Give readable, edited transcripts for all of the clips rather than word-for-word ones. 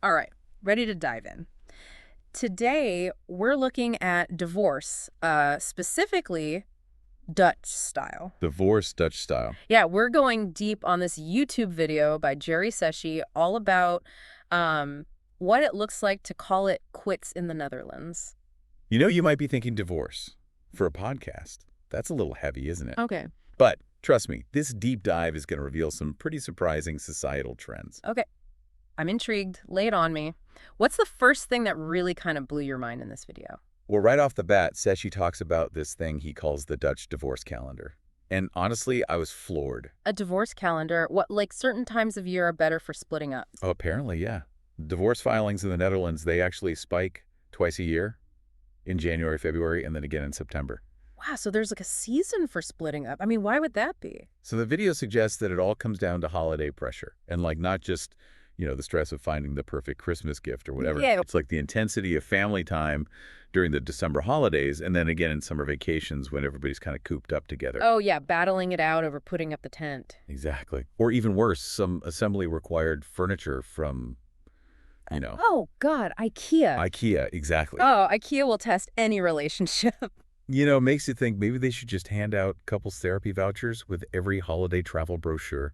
All right, ready to dive in. Today, we're looking at divorce, specifically Dutch style. Divorce Dutch style. Yeah, we're going deep on this YouTube video by Jerry Seshi all about um, what it looks like to call it quits in the Netherlands. You might be thinking divorce for a podcast. That's a little heavy, isn't it? Okay, But trust me, this deep dive is going to reveal some pretty surprising societal trends. okay. I'm intrigued. Lay it on me. What's the first thing that really kind of blew your mind in this video? Well, right off the bat, Seshi talks about this thing he calls the Dutch divorce calendar. And honestly, I was floored. A divorce calendar, what, like certain times of year are better for splitting up? Oh, apparently, yeah. Divorce filings in the Netherlands, they actually spike twice a year in January, February, and then again in September. Wow, so there's like a season for splitting up. I mean, why would that be? So the video suggests that it all comes down to holiday pressure and like not just, the stress of finding the perfect Christmas gift or whatever. Yeah. It's like the intensity of family time during the December holidays and then again in summer vacations when everybody's kind of cooped up together. Oh, yeah, battling it out over putting up the tent. Exactly. Or even worse, some assembly required furniture from, Oh, God, IKEA. IKEA. Exactly. Oh, IKEA will test any relationship. Makes you think maybe they should just hand out couples therapy vouchers with every holiday travel brochure.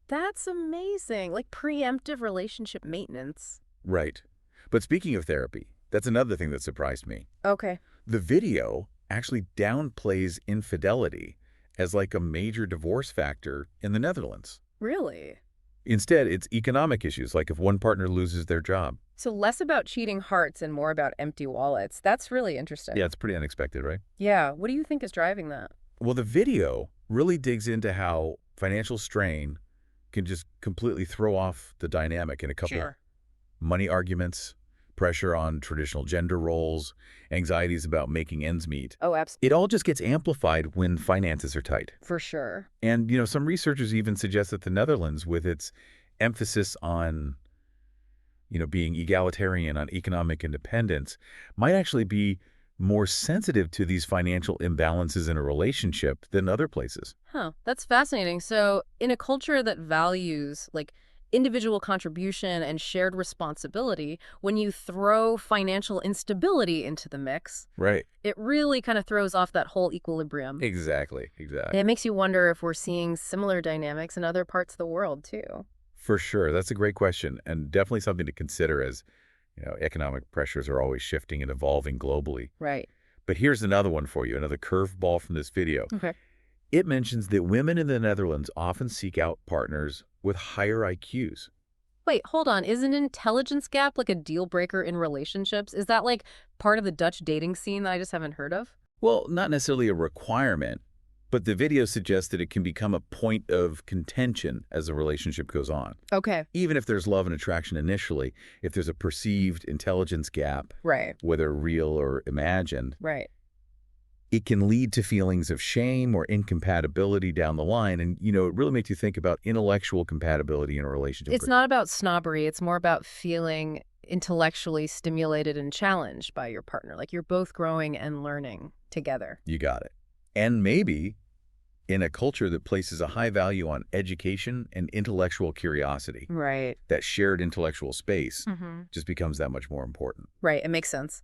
That's amazing. Like preemptive relationship maintenance. Right. But speaking of therapy, that's another thing that surprised me. Okay. The video actually downplays infidelity as like a major divorce factor in the Netherlands. Really? Instead, it's economic issues, like if one partner loses their job. So less about cheating hearts and more about empty wallets. That's really interesting. Yeah, it's pretty unexpected, right? Yeah. What do you think is driving that? Well, the video really digs into how financial strain can just completely throw off the dynamic in a couple. Sure. Money arguments, pressure on traditional gender roles, anxieties about making ends meet. Oh, absolutely. It all just gets amplified when finances are tight. For sure. And, some researchers even suggest that the Netherlands, with its emphasis on, being egalitarian, on economic independence, might actually be more sensitive to these financial imbalances in a relationship than other places. Huh. That's fascinating. So in a culture that values like individual contribution and shared responsibility, when you throw financial instability into the mix, Right. it really kind of throws off that whole equilibrium. Exactly. It makes you wonder if we're seeing similar dynamics in other parts of the world, too. For sure. That's a great question and definitely something to consider as, economic pressures are always shifting and evolving globally. Right. But here's another one for you, another curveball from this video. Okay. It mentions that women in the Netherlands often seek out partners with higher IQs. Wait, hold on. Is an intelligence gap like a deal breaker in relationships? Is that like part of the Dutch dating scene that I just haven't heard of? Well, not necessarily a requirement, but the video suggests that it can become a point of contention as the relationship goes on. Okay. Even if there's love and attraction initially, if there's a perceived intelligence gap, Right. whether real or imagined, Right. it can lead to feelings of shame or incompatibility down the line. And, it really makes you think about intellectual compatibility in a relationship. It's not about snobbery. It's more about feeling intellectually stimulated and challenged by your partner. Like you're both growing and learning together. You got it. And maybe in a culture that places a high value on education and intellectual curiosity, Right. that shared intellectual space Mm-hmm. just becomes that much more important. Right. It makes sense.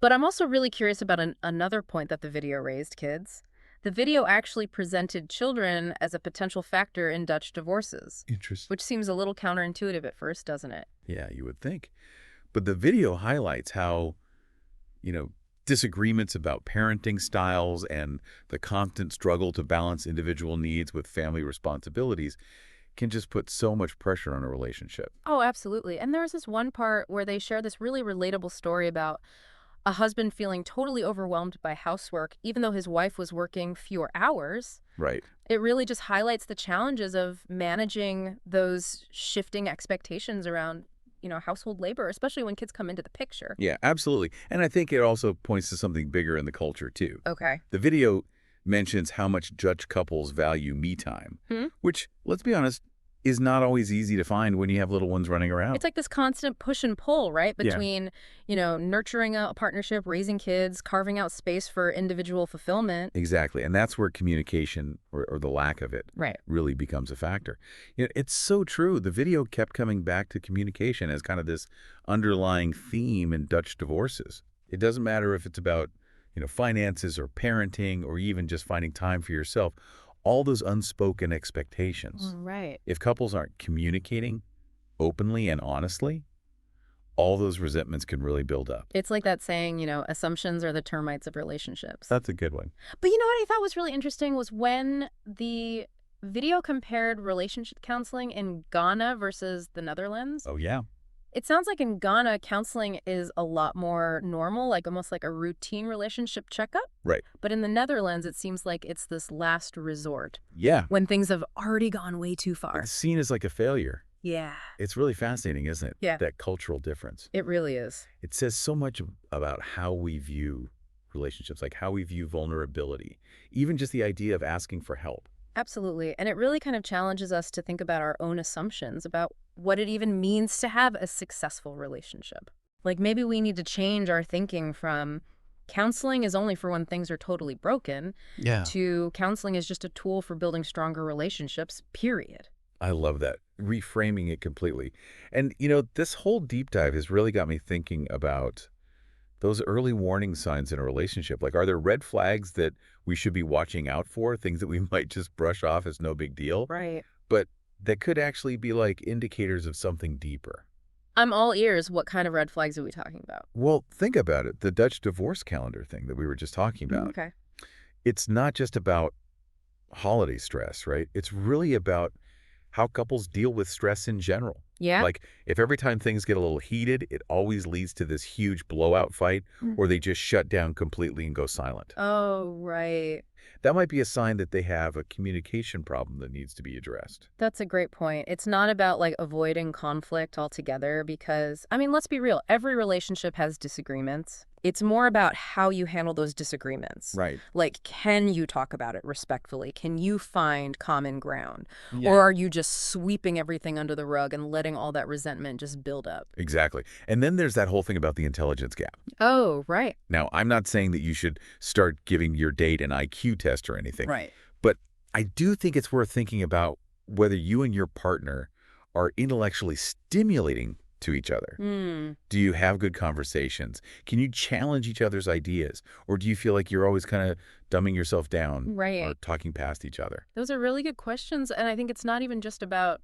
But I'm also really curious about another point that the video raised, kids. The video actually presented children as a potential factor in Dutch divorces, Interesting. which seems a little counterintuitive at first, doesn't it? Yeah, you would think. But the video highlights how, disagreements about parenting styles and the constant struggle to balance individual needs with family responsibilities can just put so much pressure on a relationship. Oh, absolutely. And there's this one part where they share this really relatable story about a husband feeling totally overwhelmed by housework, even though his wife was working fewer hours. Right. It really just highlights the challenges of managing those shifting expectations around, household labor, especially when kids come into the picture. Yeah, absolutely. And I think it also points to something bigger in the culture, too. Okay. The video mentions how much Dutch couples value me time, Hmm? which, let's be honest, is not always easy to find when you have little ones running around. It's like this constant push and pull, right? Yeah. Between, nurturing a partnership, raising kids, carving out space for individual fulfillment. Exactly. And that's where communication or the lack of it Right. really becomes a factor. It's so true. The video kept coming back to communication as kind of this underlying theme in Dutch divorces. It doesn't matter if it's about, finances or parenting or even just finding time for yourself, all those unspoken expectations. Right. If couples aren't communicating openly and honestly, all those resentments can really build up. It's like that saying, assumptions are the termites of relationships. That's a good one. But you know what I thought was really interesting was when the video compared relationship counseling in Ghana versus the Netherlands. Oh, yeah. It sounds like in Ghana, counseling is a lot more normal, like almost like a routine relationship checkup. Right. But in the Netherlands, it seems like it's this last resort Yeah. when things have already gone way too far. It's seen as like a failure. Yeah. It's really fascinating, isn't it? Yeah. That cultural difference. It really is. It says so much about how we view relationships, like how we view vulnerability, even just the idea of asking for help. Absolutely. And it really kind of challenges us to think about our own assumptions about what it even means to have a successful relationship. Like maybe we need to change our thinking from counseling is only for when things are totally broken Yeah. to counseling is just a tool for building stronger relationships, period. I love that. Reframing it completely. And, this whole deep dive has really got me thinking about those early warning signs in a relationship. Like, are there red flags that we should be watching out for, things that we might just brush off as no big deal, Right. but that could actually be like indicators of something deeper? I'm all ears. What kind of red flags are we talking about? Well, think about it. The Dutch divorce calendar thing that we were just talking about. Okay. It's not just about holiday stress, right? It's really about how couples deal with stress in general. Yeah. Like, if every time things get a little heated, it always leads to this huge blowout fight, or they just shut down completely and go silent. Oh, right. That might be a sign that they have a communication problem that needs to be addressed. That's a great point. It's not about like avoiding conflict altogether because, I mean, let's be real. Every relationship has disagreements. It's more about how you handle those disagreements. Right. Like, can you talk about it respectfully? Can you find common ground? Yeah. Or are you just sweeping everything under the rug and letting all that resentment just build up? Exactly. And then there's that whole thing about the intelligence gap. Oh, right. Now, I'm not saying that you should start giving your date an IQ test or anything. Right. But I do think it's worth thinking about whether you and your partner are intellectually stimulating to each other. Do you have good conversations? Can you challenge each other's ideas? Or do you feel like you're always kind of dumbing yourself down Right. or talking past each other? Those are really good questions. And I think it's not even just about,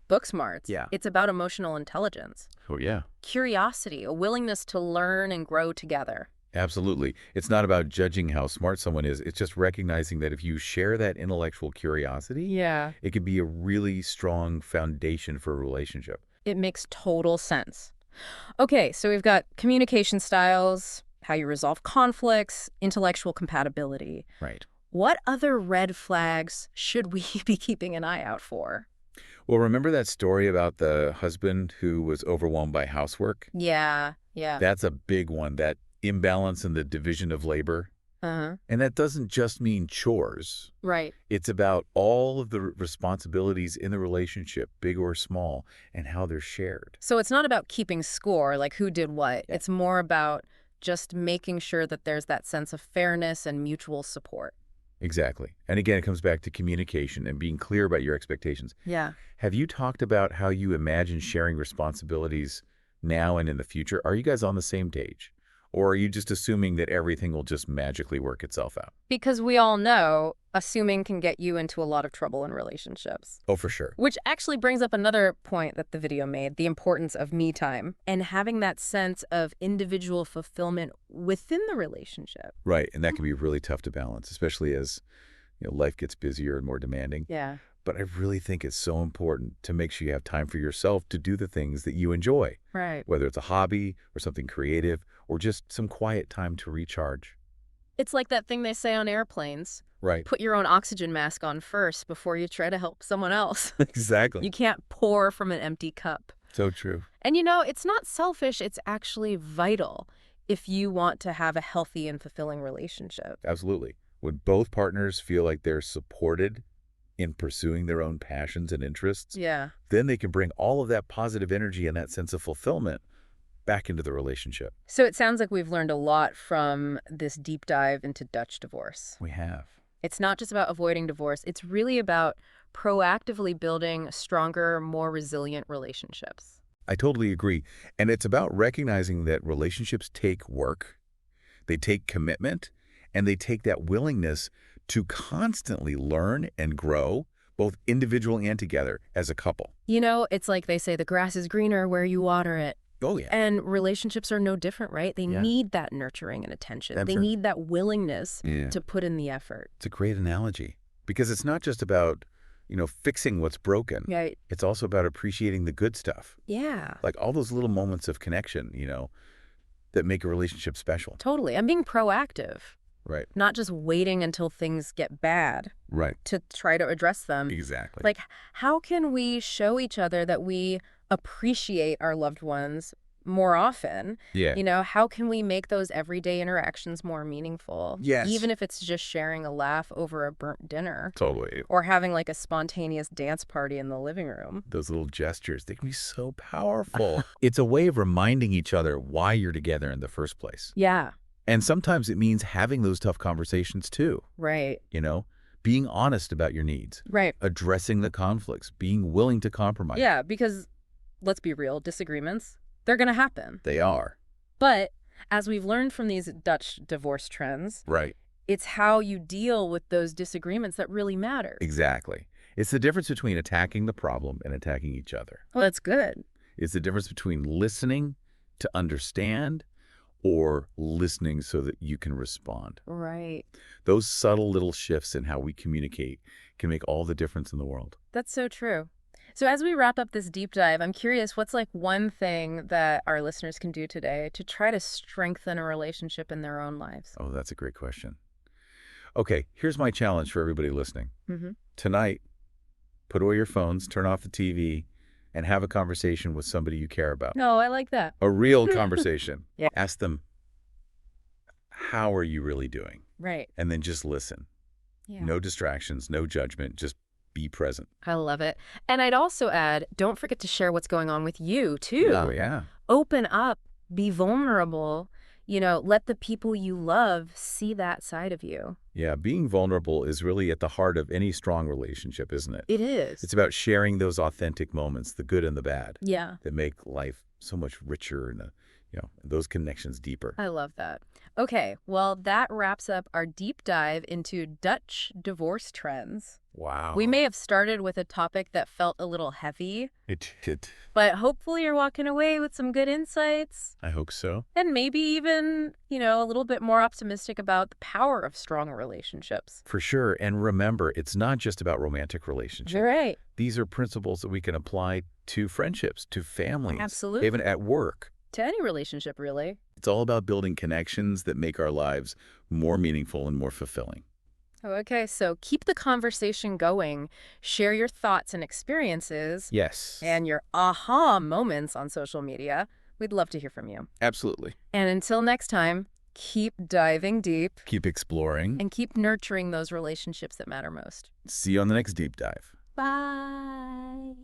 book smarts. Yeah. It's about emotional intelligence, Oh, yeah. curiosity, a willingness to learn and grow together. Absolutely. It's not about judging how smart someone is. It's just recognizing that if you share that intellectual curiosity, Yeah. it could be a really strong foundation for a relationship. It makes total sense. Okay, so we've got communication styles, how you resolve conflicts, intellectual compatibility. Right. What other red flags should we be keeping an eye out for? Well, remember that story about the husband who was overwhelmed by housework? Yeah. That's a big one, that imbalance in the division of labor. Uh-huh. And that doesn't just mean chores. Right. It's about all of the responsibilities in the relationship, big or small, and how they're shared. So it's not about keeping score, like who did what. Yeah. It's more about just making sure that there's that sense of fairness and mutual support. Exactly. And again, it comes back to communication and being clear about your expectations. Yeah. Have you talked about how you imagine sharing responsibilities now and in the future? Are you guys on the same page? Or are you just assuming that everything will just magically work itself out? Because we all know assuming can get you into a lot of trouble in relationships. Oh, for sure. Which actually brings up another point that the video made, the importance of me time and having that sense of individual fulfillment within the relationship. Right. And that can be really tough to balance, especially as life gets busier and more demanding. Yeah. But I really think it's so important to make sure you have time for yourself to do the things that you enjoy, Right. whether it's a hobby or something creative or just some quiet time to recharge. It's like that thing they say on airplanes. Right. Put your own oxygen mask on first before you try to help someone else. Exactly. You can't pour from an empty cup. So true. And it's not selfish. It's actually vital if you want to have a healthy and fulfilling relationship. Absolutely. When both partners feel like they're supported in pursuing their own passions and interests, Yeah. then they can bring all of that positive energy and that sense of fulfillment back into the relationship. So it sounds like we've learned a lot from this deep dive into Dutch divorce. We have. It's not just about avoiding divorce. It's really about proactively building stronger, more resilient relationships. I totally agree. And it's about recognizing that relationships take work, they take commitment, and they take that willingness to constantly learn and grow, both individual and together as a couple. You know, it's like they say the grass is greener where you water it. Oh, yeah. And relationships are no different, right? They Yeah. need that nurturing and attention. That's They right. need that willingness Yeah. to put in the effort. It's a great analogy because it's not just about, fixing what's broken. Right. It's also about appreciating the good stuff, Yeah, like all those little moments of connection, that make a relationship special. totally. I'm being proactive, Right. not just waiting until things get bad Right. to try to address them. Exactly. Like, how can we show each other that we appreciate our loved ones more often? Yeah. How can we make those everyday interactions more meaningful? Yes. Even if it's just sharing a laugh over a burnt dinner Totally. or having like a spontaneous dance party in the living room. Those little gestures, they can be so powerful. It's a way of reminding each other why you're together in the first place. Yeah, And sometimes it means having those tough conversations too, right, being honest about your needs, right. addressing the conflicts, being willing to compromise. Yeah, because let's be real, disagreements, they're going to happen. They are. But as we've learned from these Dutch divorce trends, Right. it's how you deal with those disagreements that really matters. Exactly. It's the difference between attacking the problem and attacking each other. Well, that's good. It's the difference between listening to understand or listening so that you can respond. Right. Those subtle little shifts in how we communicate can make all the difference in the world. That's so true. So as we wrap up this deep dive, I'm curious, what's like one thing that our listeners can do today to try to strengthen a relationship in their own lives? Oh, that's a great question. Okay, here's my challenge for everybody listening. Mm-hmm. Tonight, put away your phones, turn off the TV, and have a conversation with somebody you care about. No, I like that. A real conversation. Yeah. Ask them, how are you really doing? Right. And then just listen. Yeah. No distractions, no judgment, just be present. I love it. And I'd also add, don't forget to share what's going on with you, too. Oh, yeah. Open up, be vulnerable, let the people you love see that side of you. Yeah, being vulnerable is really at the heart of any strong relationship, isn't it? It is. It's about sharing those authentic moments, the good and the bad, Yeah, that make life so much richer and, those connections deeper. I love that. Okay, well, that wraps up our deep dive into Dutch divorce trends. Wow. We may have started with a topic that felt a little heavy, It. but hopefully you're walking away with some good insights I hope so. and maybe even, a little bit more optimistic about the power of strong relationships. For sure. And remember, it's not just about romantic relationships. You're right. These are principles that we can apply to friendships, to families, Absolutely. even at work. To any relationship, really. It's all about building connections that make our lives more meaningful and more fulfilling. Okay, so keep the conversation going. Share your thoughts and experiences Yes. and your aha moments on social media. We'd love to hear from you. Absolutely. And until next time, keep diving deep Keep exploring. and keep nurturing those relationships that matter most. See you on the next deep dive. Bye.